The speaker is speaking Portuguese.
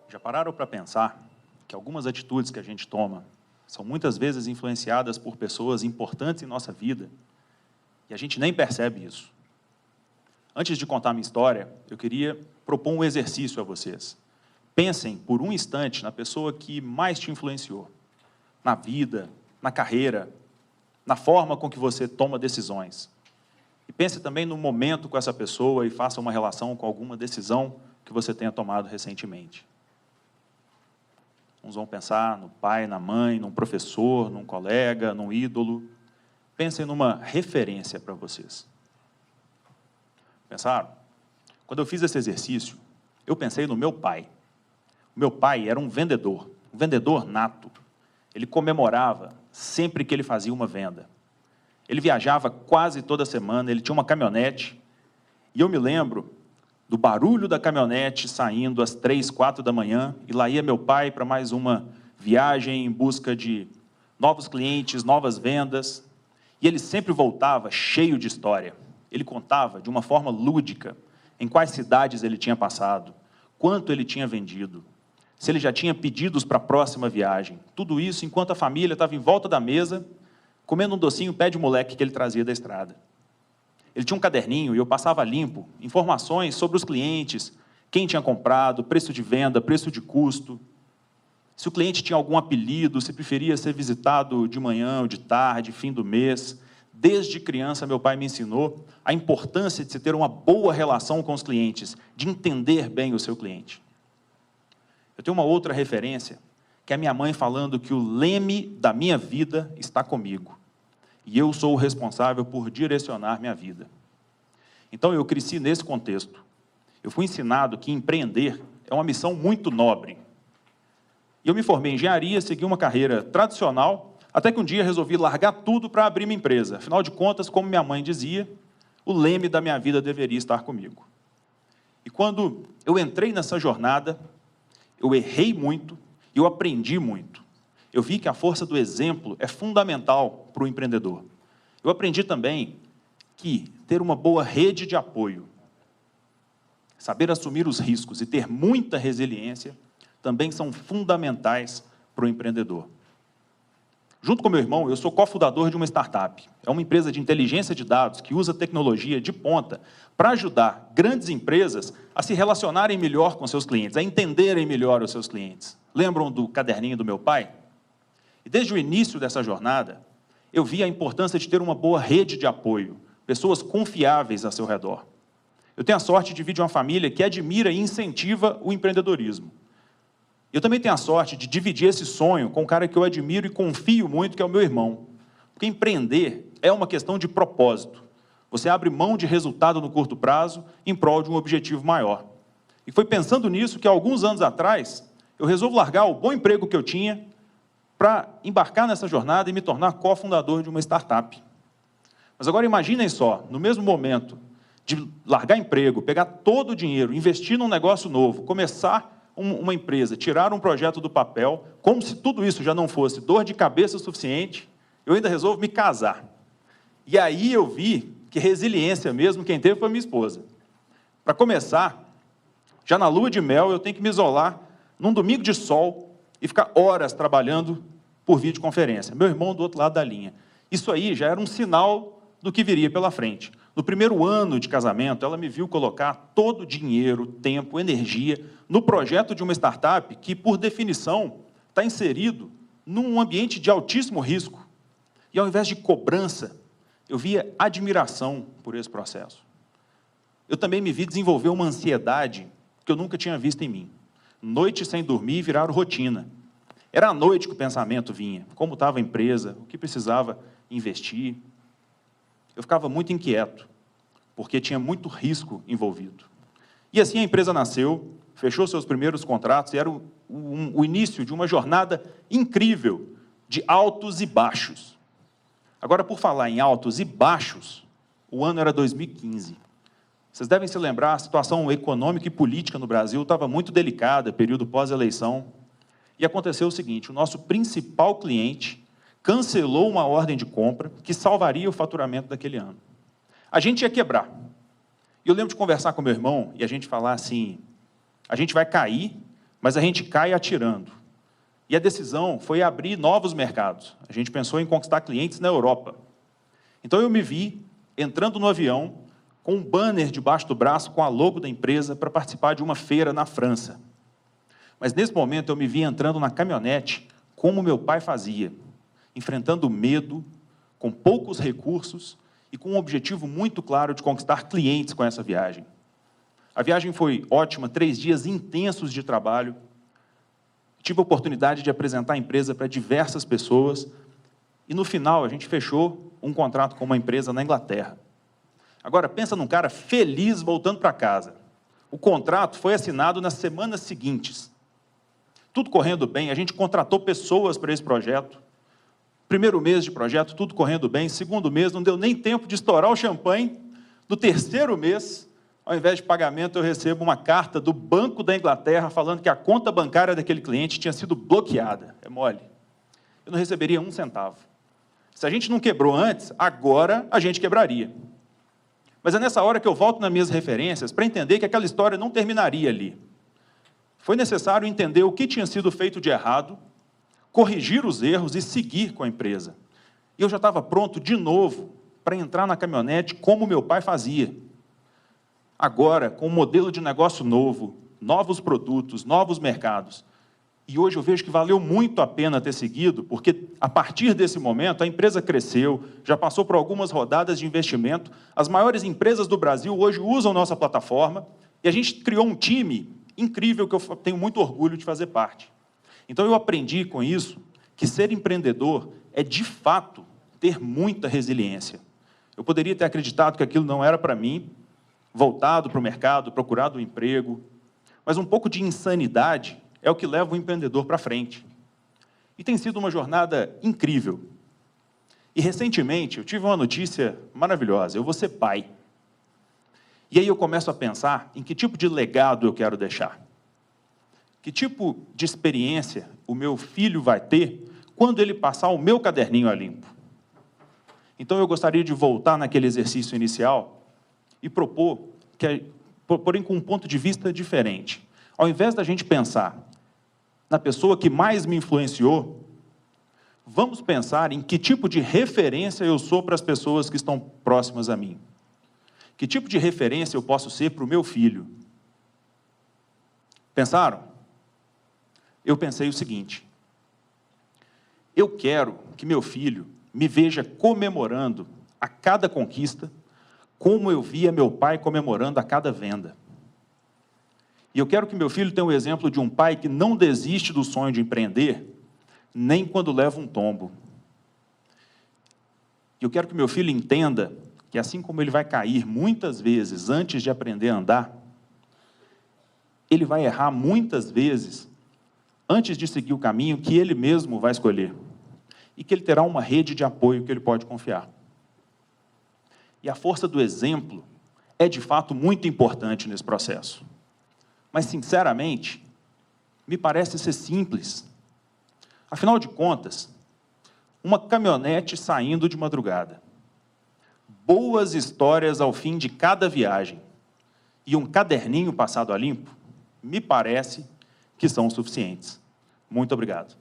Já pararam para pensar que algumas atitudes que a gente toma são muitas vezes influenciadas por pessoas importantes em nossa vida e a gente nem percebe isso? Antes de contar minha história, eu queria propor um exercício a vocês. Pensem por um instante na pessoa que mais te influenciou, na vida, na carreira, na forma com que você toma decisões. E pense também no momento com essa pessoa e faça uma relação com alguma decisão que você tenha tomado recentemente. Uns vão pensar no pai, na mãe, num professor, num colega, num ídolo. Pensem numa referência para vocês. Pensaram? Quando eu fiz esse exercício, eu pensei no meu pai. O meu pai era um vendedor nato. Ele comemorava sempre que ele fazia uma venda. Ele viajava quase toda semana, ele tinha uma caminhonete, e eu me lembro do barulho da caminhonete saindo às 3, 4 da manhã, e lá ia meu pai para mais uma viagem em busca de novos clientes, novas vendas, e ele sempre voltava cheio de história. Ele contava de uma forma lúdica em quais cidades ele tinha passado, quanto ele tinha vendido, se ele já tinha pedidos para a próxima viagem. Tudo isso enquanto a família estava em volta da mesa, comendo um docinho pé de moleque que ele trazia da estrada. Ele tinha um caderninho e eu passava limpo informações sobre os clientes, quem tinha comprado, preço de venda, preço de custo, se o cliente tinha algum apelido, se preferia ser visitado de manhã ou de tarde, fim do mês. Desde criança, meu pai me ensinou a importância de se ter uma boa relação com os clientes, de entender bem o seu cliente. Eu tenho uma outra referência, que é a minha mãe falando que o leme da minha vida está comigo. E eu sou o responsável por direcionar minha vida. Então, eu cresci nesse contexto. Eu fui ensinado que empreender é uma missão muito nobre. E eu me formei em engenharia, segui uma carreira tradicional, até que um dia resolvi largar tudo para abrir minha empresa. Afinal de contas, como minha mãe dizia, o leme da minha vida deveria estar comigo. E quando eu entrei nessa jornada, eu errei muito e eu aprendi muito. Eu vi que a força do exemplo é fundamental para o empreendedor. Eu aprendi também que ter uma boa rede de apoio, saber assumir os riscos e ter muita resiliência também são fundamentais para o empreendedor. Junto com meu irmão, eu sou cofundador de uma startup. É uma empresa de inteligência de dados que usa tecnologia de ponta para ajudar grandes empresas a se relacionarem melhor com seus clientes, a entenderem melhor os seus clientes. Lembram do caderninho do meu pai? E desde o início dessa jornada, eu vi a importância de ter uma boa rede de apoio, pessoas confiáveis a seu redor. Eu tenho a sorte de vir de uma família que admira e incentiva o empreendedorismo. Eu também tenho a sorte de dividir esse sonho com um cara que eu admiro e confio muito, que é o meu irmão. Porque empreender é uma questão de propósito. Você abre mão de resultado no curto prazo em prol de um objetivo maior. E foi pensando nisso que, alguns anos atrás, eu resolvo largar o bom emprego que eu tinha para embarcar nessa jornada e me tornar cofundador de uma startup. Mas agora imaginem só, no mesmo momento de largar emprego, pegar todo o dinheiro, investir num negócio novo, começar uma empresa, tirar um projeto do papel, como se tudo isso já não fosse dor de cabeça o suficiente, eu ainda resolvo me casar. E aí eu vi que resiliência mesmo quem teve foi minha esposa. Para começar, já na lua de mel eu tenho que me isolar num domingo de sol e ficar horas trabalhando por videoconferência. Meu irmão do outro lado da linha. Isso aí já era um sinal do que viria pela frente. No primeiro ano de casamento, ela me viu colocar todo o dinheiro, tempo, energia no projeto de uma startup que, por definição, está inserido num ambiente de altíssimo risco. E, ao invés de cobrança, eu via admiração por esse processo. Eu também me vi desenvolver uma ansiedade que eu nunca tinha visto em mim. Noites sem dormir viraram rotina. Era à noite que o pensamento vinha, como estava a empresa, o que precisava investir. Eu ficava muito inquieto, porque tinha muito risco envolvido. E assim a empresa nasceu, fechou seus primeiros contratos, e era o início de uma jornada incrível, de altos e baixos. Agora, por falar em altos e baixos, o ano era 2015. Vocês devem se lembrar, a situação econômica e política no Brasil estava muito delicada, período pós-eleição. E aconteceu o seguinte, o nosso principal cliente cancelou uma ordem de compra que salvaria o faturamento daquele ano. A gente ia quebrar. E eu lembro de conversar com meu irmão e a gente falar assim, a gente vai cair, mas a gente cai atirando. E a decisão foi abrir novos mercados. A gente pensou em conquistar clientes na Europa. Então eu me vi entrando no avião com um banner debaixo do braço com a logo da empresa para participar de uma feira na França. Mas nesse momento eu me vi entrando na caminhonete como meu pai fazia, enfrentando o medo, com poucos recursos e com um objetivo muito claro de conquistar clientes com essa viagem. A viagem foi ótima, 3 dias intensos de trabalho. Tive a oportunidade de apresentar a empresa para diversas pessoas e, no final, a gente fechou um contrato com uma empresa na Inglaterra. Agora, pensa num cara feliz voltando para casa. O contrato foi assinado nas semanas seguintes. Tudo correndo bem, a gente contratou pessoas para esse projeto. Primeiro mês de projeto, tudo correndo bem. Segundo mês, não deu nem tempo de estourar o champanhe. No terceiro mês, ao invés de pagamento, eu recebo uma carta do Banco da Inglaterra falando que a conta bancária daquele cliente tinha sido bloqueada. É mole. Eu não receberia 1 centavo. Se a gente não quebrou antes, agora a gente quebraria. Mas é nessa hora que eu volto nas minhas referências para entender que aquela história não terminaria ali. Foi necessário entender o que tinha sido feito de errado, corrigir os erros e seguir com a empresa. E eu já estava pronto de novo para entrar na caminhonete como meu pai fazia. Agora, com um modelo de negócio novo, novos produtos, novos mercados. E hoje eu vejo que valeu muito a pena ter seguido, porque a partir desse momento a empresa cresceu, já passou por algumas rodadas de investimento, as maiores empresas do Brasil hoje usam nossa plataforma, e a gente criou um time incrível que eu tenho muito orgulho de fazer parte. Então eu aprendi com isso que ser empreendedor é, de fato, ter muita resiliência. Eu poderia ter acreditado que aquilo não era para mim, voltado para o mercado, procurado um emprego, mas um pouco de insanidade é o que leva o empreendedor para frente. E tem sido uma jornada incrível. E, recentemente, eu tive uma notícia maravilhosa. Eu vou ser pai. E aí eu começo a pensar em que tipo de legado eu quero deixar. Que tipo de experiência o meu filho vai ter quando ele passar o meu caderninho a limpo. Então, eu gostaria de voltar naquele exercício inicial e propor com um ponto de vista diferente. Ao invés da gente pensar na pessoa que mais me influenciou, vamos pensar em que tipo de referência eu sou para as pessoas que estão próximas a mim. Que tipo de referência eu posso ser para o meu filho? Pensaram? Eu pensei o seguinte: eu quero que meu filho me veja comemorando a cada conquista, como eu via meu pai comemorando a cada venda. E eu quero que meu filho tenha o exemplo de um pai que não desiste do sonho de empreender, nem quando leva um tombo. E eu quero que meu filho entenda que, assim como ele vai cair muitas vezes antes de aprender a andar, ele vai errar muitas vezes antes de seguir o caminho que ele mesmo vai escolher. E que ele terá uma rede de apoio que ele pode confiar. E a força do exemplo é, de fato, muito importante nesse processo. Mas, sinceramente, me parece ser simples. Afinal de contas, uma caminhonete saindo de madrugada, boas histórias ao fim de cada viagem e um caderninho passado a limpo, me parece que são suficientes. Muito obrigado.